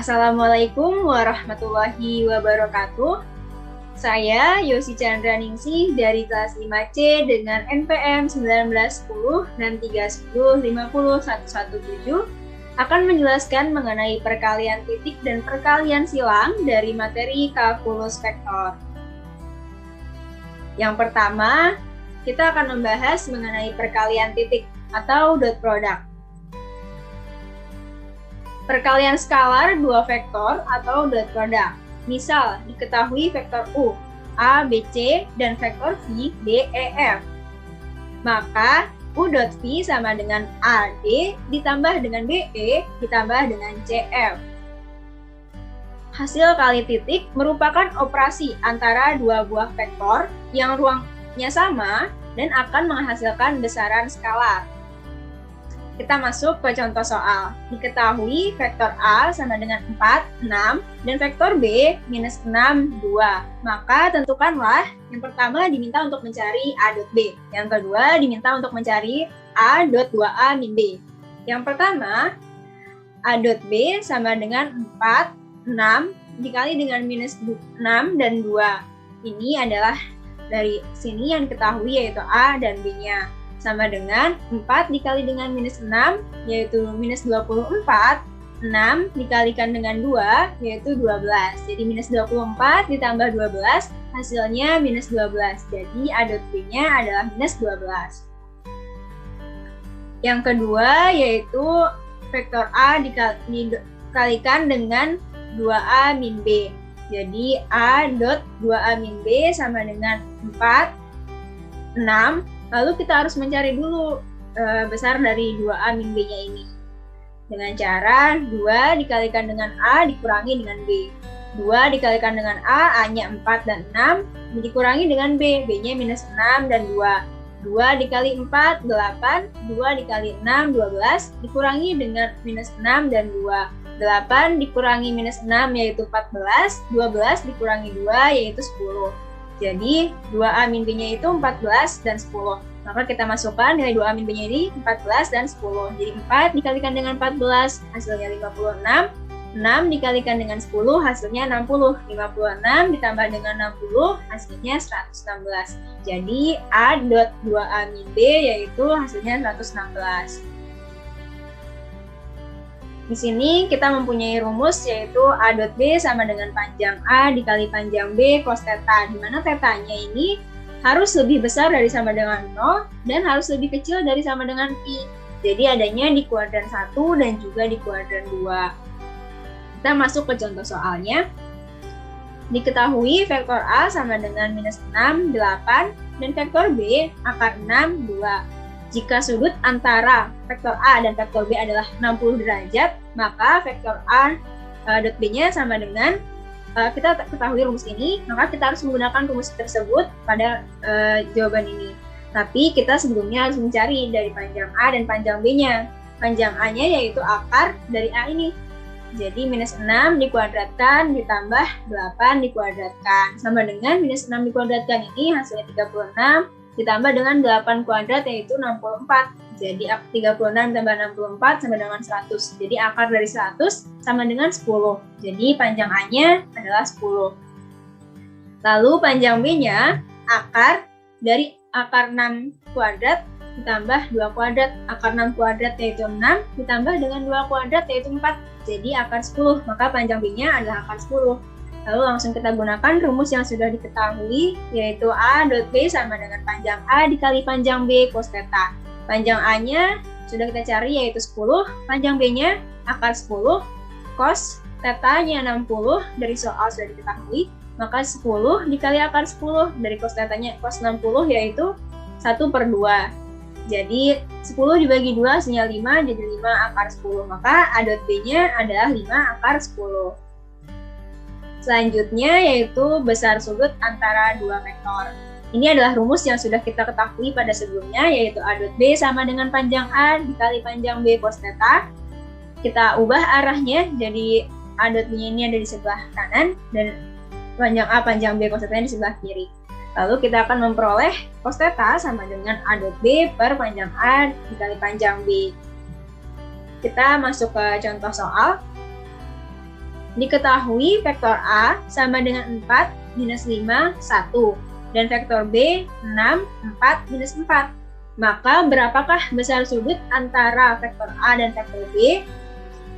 Assalamualaikum warahmatullahi wabarakatuh. Saya Yosi Chandra Ningsih dari kelas 5C dengan NPM 1910 dan 310 50117 akan menjelaskan mengenai perkalian titik dan perkalian silang dari materi kalkulus vektor. Yang pertama, kita akan membahas mengenai perkalian titik atau dot product. Perkalian skalar dua vektor atau dot product. Misal, diketahui vektor U, A, B, C, dan vektor V, D, E, F. Maka, U dot V sama dengan AD ditambah dengan BE ditambah dengan CF. Hasil kali titik merupakan operasi antara dua buah vektor yang ruangnya sama dan akan menghasilkan besaran skalar. Kita masuk ke contoh soal. Diketahui vektor A sama dengan 4, 6, dan vektor B minus 6, 2. Maka tentukanlah yang pertama diminta untuk mencari A dot B. Yang kedua diminta untuk mencari A dot 2A min B. Yang pertama, A dot B sama dengan 4, 6, dikali dengan minus 6 dan 2. Ini adalah dari sini yang diketahui yaitu A dan B-nya. Sama dengan 4 dikali dengan minus 6, yaitu minus 24. 6 dikalikan dengan 2, yaitu 12. Jadi minus 24 ditambah 12, hasilnya minus 12. Jadi A dot B-nya adalah minus 12. Yang kedua, yaitu vektor A dikalikan dengan 2A min B. Jadi A dot 2A min B sama dengan 4, 6. Lalu kita harus mencari dulu besar dari 2A min B-nya ini. Dengan cara 2 dikalikan dengan A dikurangi dengan B. 2 dikalikan dengan A, A-nya 4 dan 6, dikurangi dengan B, B-nya minus 6 dan 2. 2 dikali 4, 8, 2 dikali 6, 12, dikurangi dengan minus 6 dan 2. 8 dikurangi minus 6 yaitu 14, 12 dikurangi 2 yaitu 10. Jadi 2A min B-nya itu 14 dan 10. Maka kita masukkan nilai 2A min B-nya ini 14 dan 10. Jadi 4 dikalikan dengan 14 hasilnya 56. 6 dikalikan dengan 10 hasilnya 60. 56 ditambah dengan 60 hasilnya 116. Jadi A dot 2A min B yaitu hasilnya 116. Di sini kita mempunyai rumus yaitu A dot B sama dengan panjang A dikali panjang B cos theta, di mana theta-nya ini harus lebih besar dari sama dengan 0 dan harus lebih kecil dari sama dengan pi. Jadi adanya di kuadran 1 dan juga di kuadran 2. Kita masuk ke contoh soalnya. Diketahui vektor A sama dengan minus 6, 8, dan vektor B akar 6, 2. Jika sudut antara vektor A dan vektor B adalah 60 derajat, maka vektor A dot B-nya sama dengan, kita ketahui rumus ini, maka kita harus menggunakan rumus tersebut pada jawaban ini. Tapi kita sebelumnya harus mencari dari panjang A dan panjang B-nya. Panjang A-nya yaitu akar dari A ini. Jadi minus 6 dikuadratkan ditambah 8 dikuadratkan. Sama dengan minus 6 dikuadratkan ini hasilnya 36. Ditambah dengan 8 kuadrat yaitu 64. Jadi 36 tambah 64 sama dengan 100. Jadi akar dari 100 sama dengan 10. Jadi panjang A-nya adalah 10. Lalu panjang B-nya akar dari akar 6 kuadrat ditambah 2 kuadrat. Akar 6 kuadrat yaitu 6 ditambah dengan 2 kuadrat yaitu 4. Jadi akar 10. Maka panjang B-nya adalah akar 10. Lalu langsung kita gunakan rumus yang sudah diketahui, yaitu A dot B sama dengan panjang A dikali panjang B cos theta. Panjang A-nya sudah kita cari yaitu 10, panjang B-nya akar 10, cos theta-nya 60, dari soal sudah diketahui, maka 10 dikali akar 10, dari cos theta-nya cos 60 yaitu 1/2. Jadi 10 dibagi 2 hasilnya 5, jadi 5 akar 10, maka A dot B-nya adalah 5 akar 10. Selanjutnya yaitu besar sudut antara dua vektor. Ini adalah rumus yang sudah kita ketahui pada sebelumnya, yaitu A dot B sama dengan panjang A dikali panjang B cos theta. Kita ubah arahnya, jadi A dot B ini ada di sebelah kanan, dan panjang A panjang B cos theta di sebelah kiri. Lalu kita akan memperoleh cos theta sama dengan A dot B per panjang A dikali panjang B. Kita masuk ke contoh soal. Diketahui vektor A sama dengan 4 minus 5, 1. Dan vektor B, 6, 4, minus 4. Maka berapakah besar sudut antara vektor A dan vektor B?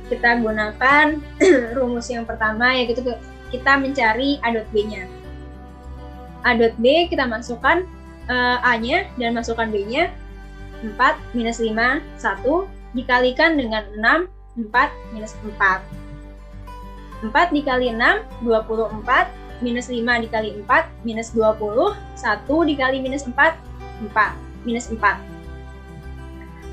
Kita gunakan rumus yang pertama, yaitu kita mencari A dot B-nya. A dot B kita masukkan A-nya dan masukkan B-nya. 4 minus 5, 1 dikalikan dengan 6, 4 minus 4. 4 dikali 6, 24, minus 5 dikali 4, minus 20, 1 dikali minus 4, 4, minus 4.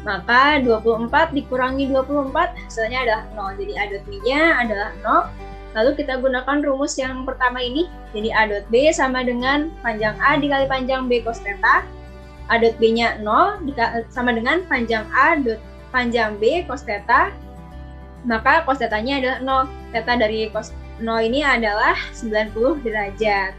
Maka 24 dikurangi 24, hasilnya adalah 0. Jadi A dot B-nya adalah 0. Lalu kita gunakan rumus yang pertama ini. Jadi A dot B sama dengan panjang A dikali panjang B cos theta. A dot B-nya 0 sama dengan panjang A dot panjang B cos theta. Maka cos theta-nya adalah 0. Theta dari cos 0 ini adalah 90 derajat.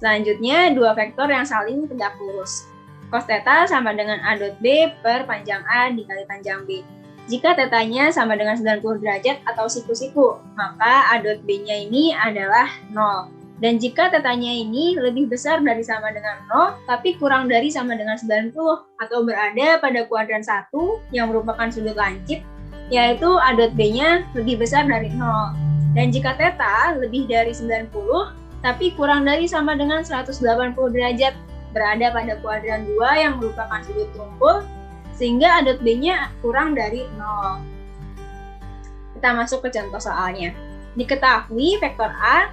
Selanjutnya, dua vektor yang saling tegak lurus. Cos theta sama dengan A dot B per panjang A dikali panjang B. Jika theta-nya sama dengan 90 derajat atau siku-siku, maka A dot B-nya ini adalah 0. Dan jika theta-nya ini lebih besar dari sama dengan 0, tapi kurang dari sama dengan 90, atau berada pada kuadran 1 yang merupakan sudut lancip, yaitu A dot B-nya lebih besar dari 0. Dan jika theta lebih dari 90, tapi kurang dari sama dengan 180 derajat, berada pada kuadran 2 yang merupakan sudut tumpul, sehingga A dot B-nya kurang dari 0. Kita masuk ke contoh soalnya. Diketahui vektor A,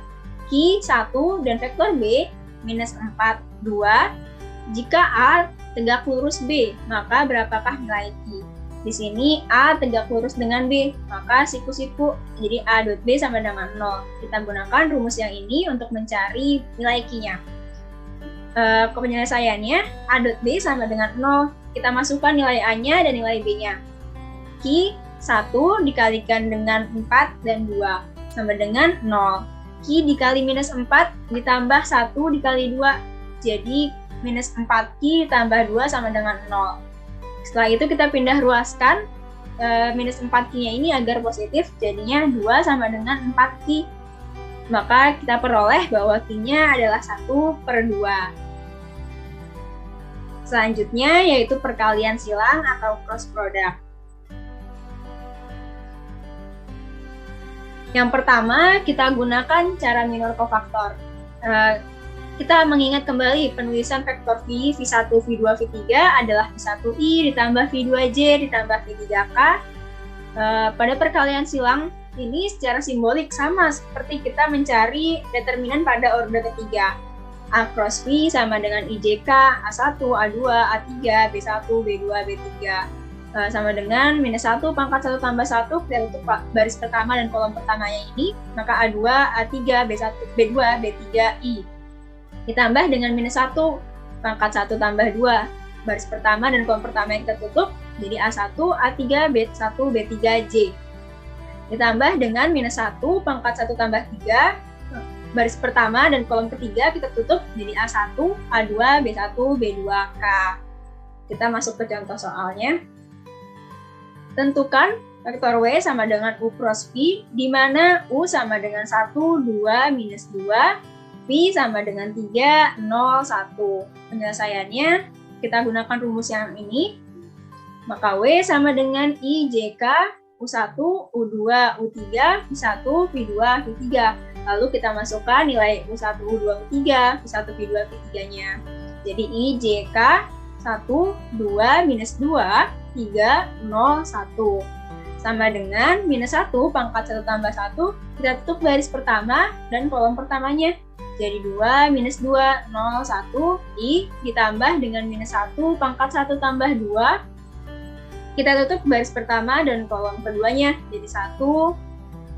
Q 1 dan vektor B minus 4, 2. Jika A tegak lurus B, maka berapakah nilai Q? Di sini A tegak lurus dengan B, maka siku-siku, jadi A dot B sama dengan 0. Kita gunakan rumus yang ini untuk mencari nilai Q-nya. Penyelesaiannya, A dot B sama dengan 0. Kita masukkan nilai A-nya dan nilai B-nya. Q 1 dikalikan dengan 4 dan 2 sama dengan 0. Q dikali minus 4 ditambah 1 dikali 2. Jadi minus 4Q ditambah 2 sama dengan 0. Setelah itu kita pindah ruaskan minus 4Q-nya ini agar positif. Jadinya 2 sama dengan 4Q. Maka kita peroleh bahwa Q-nya adalah 1/2. Selanjutnya yaitu perkalian silang atau cross product. Yang pertama, kita gunakan cara minor cofaktor. Kita mengingat kembali penulisan vektor V, V1, V2, V3 adalah V1I ditambah V2J ditambah V3K. Pada perkalian silang ini secara simbolik sama seperti kita mencari determinan pada orde ketiga. A cross V sama dengan IJK, A1, A2, A3, B1, B2, B3. Sama dengan minus 1 pangkat 1 tambah 1, kita tutup baris pertama dan kolom pertamanya ini, maka A2, A3, B1, B2, B3, I. Ditambah dengan minus 1 pangkat 1 tambah 2, baris pertama dan kolom pertama yang kita tutup, jadi A1, A3, B1, B3, J. Ditambah dengan minus 1 pangkat 1 tambah 3, baris pertama dan kolom ketiga kita tutup, jadi A1, A2, B1, B2K. Kita masuk ke contoh soalnya. Tentukan vektor W sama dengan U cross V, di mana U sama dengan 1, 2, minus 2, V sama dengan 3, 0, 1. Penyelesaiannya, kita gunakan rumus yang ini. Maka W sama dengan IJK, U1, U2, U3, V1, V2, V3. Lalu kita masukkan nilai U1, U2, U3, V1, V2, V3-nya. Jadi IJK 1, 2, minus 2, 3, 0, 1. Sama dengan minus 1 pangkat 1 tambah 1, kita tutup baris pertama dan kolom pertamanya. Jadi 2, minus 2, 0, 1, I ditambah dengan minus 1 pangkat 1 tambah 2. Kita tutup baris pertama dan kolom keduanya. Jadi 1,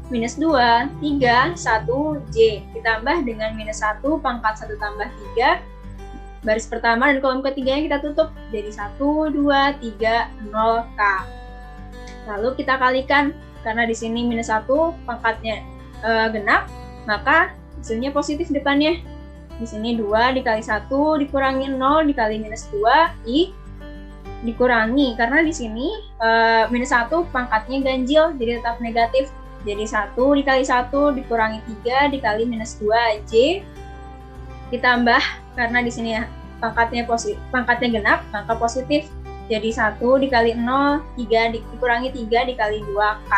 minus 2, 3, 1, J. Ditambah dengan minus 1 pangkat 1 tambah 3. Baris pertama dan kolom ketiganya kita tutup, jadi 1, 2, 3, 0K. Lalu kita kalikan, karena di sini minus 1 pangkatnya genap, maka hasilnya positif depannya. Di sini 2 dikali 1 dikurangi 0 dikali minus 2, I dikurangi, karena di sini minus 1 pangkatnya ganjil, jadi tetap negatif. Jadi 1 dikali 1 dikurangi 3 dikali minus 2J. Ditambah, karena di sini pangkatnya genap, maka positif. Jadi 1 dikali 0, 3 dikurangi 3 dikali 2K.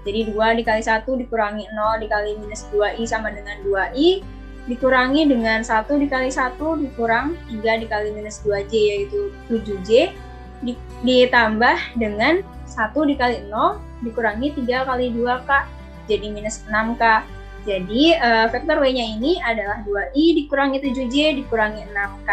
Jadi 2 dikali 1 dikurangi 0 dikali minus 2I sama dengan 2I. Dikurangi dengan 1 dikali 1 dikurang 3 dikali minus 2J, yaitu 7J. Ditambah dengan 1 dikali 0 dikurangi 3 kali 2K, jadi minus 6K. Jadi vektor W-nya ini adalah 2I dikurangi 7J dikurangi 6K.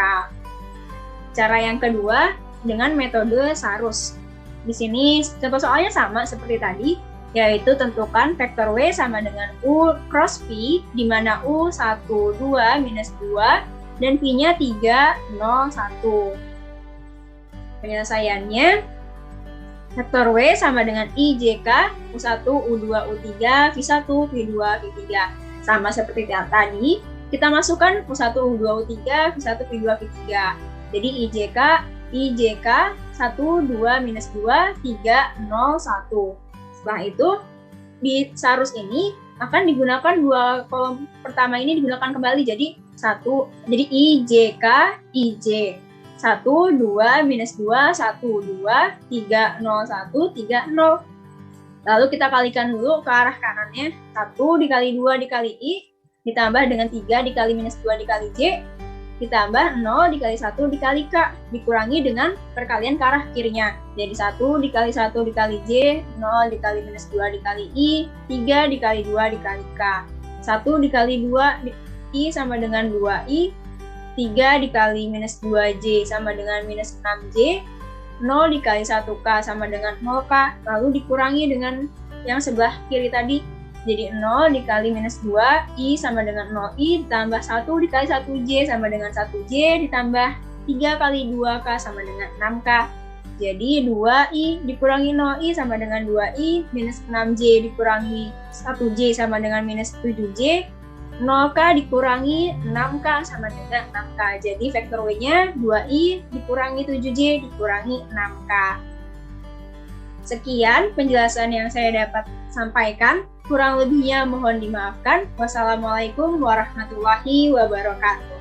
Cara yang kedua dengan metode Sarus. Di sini contoh soalnya sama seperti tadi, yaitu tentukan vektor W sama dengan U cross P, di mana U 1, 2, minus 2, dan P-nya 3, 0, 1. Penyelesaiannya, vektor W sama dengan IJK, U1, U2, U3, V1, V2, V3. Sama seperti tadi, kita masukkan U1, U2, U3, V1, V2, V3. Jadi IJK 1, 2, minus 2, 3, 0, 1. Setelah itu, di Sarus ini akan digunakan dua kolom pertama ini digunakan kembali. Jadi IJK, IJ. 1, 2, minus 2, 1, 2, 3, 0, 1, 3, 0. Lalu kita kalikan dulu ke arah kanannya. 1 dikali 2 dikali I, ditambah dengan 3 dikali minus 2 dikali J, ditambah 0 dikali 1 dikali K, dikurangi dengan perkalian ke arah kirinya. Jadi 1 dikali 1 dikali J, 0 dikali minus 2 dikali I, 3 dikali 2 dikali K. 1 dikali 2 I sama dengan 2I, 3 dikali minus 2J sama dengan minus 6J, 0 dikali 1K sama dengan 0K, lalu dikurangi dengan yang sebelah kiri tadi. Jadi 0 dikali minus 2I sama dengan 0I, ditambah 1 dikali 1J sama dengan 1J, ditambah 3 kali 2K sama dengan 6K. Jadi 2I dikurangi 0I sama dengan 2I, minus 6J dikurangi 1J sama dengan minus 7J, 0K dikurangi 6K sama dengan 6K. Jadi vektor W-nya 2I dikurangi 7J dikurangi 6K. Sekian penjelasan yang saya dapat sampaikan. Kurang lebihnya mohon dimaafkan. Wassalamualaikum warahmatullahi wabarakatuh.